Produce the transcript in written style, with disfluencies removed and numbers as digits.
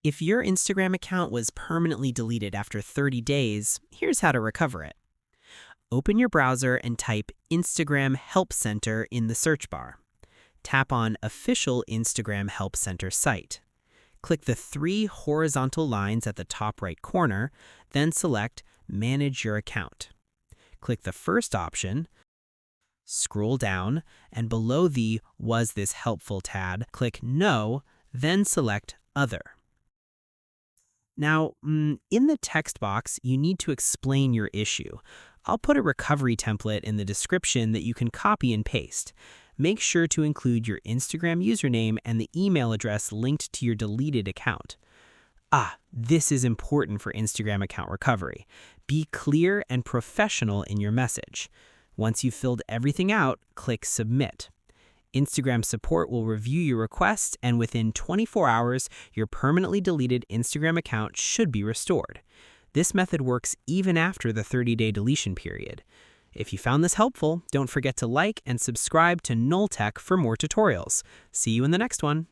If your Instagram account was permanently deleted after 30 days, here's how to recover it. Open your browser and type Instagram Help Center in the search bar. Tap on Official Instagram Help Center site. Click the three horizontal lines at the top right corner, then select Manage Your Account. Click the first option, scroll down, and below the Was This Helpful tab, click No, then select Other. Now, in the text box, you need to explain your issue. I'll put a recovery template in the description that you can copy and paste. Make sure to include your Instagram username and the email address linked to your deleted account. This is important for Instagram account recovery. Be clear and professional in your message. Once you've filled everything out, click Submit. Instagram support will review your request, and within 24 hours, your permanently deleted Instagram account should be restored. This method works even after the 30-day deletion period. If you found this helpful, don't forget to like and subscribe to Nulltech for more tutorials. See you in the next one.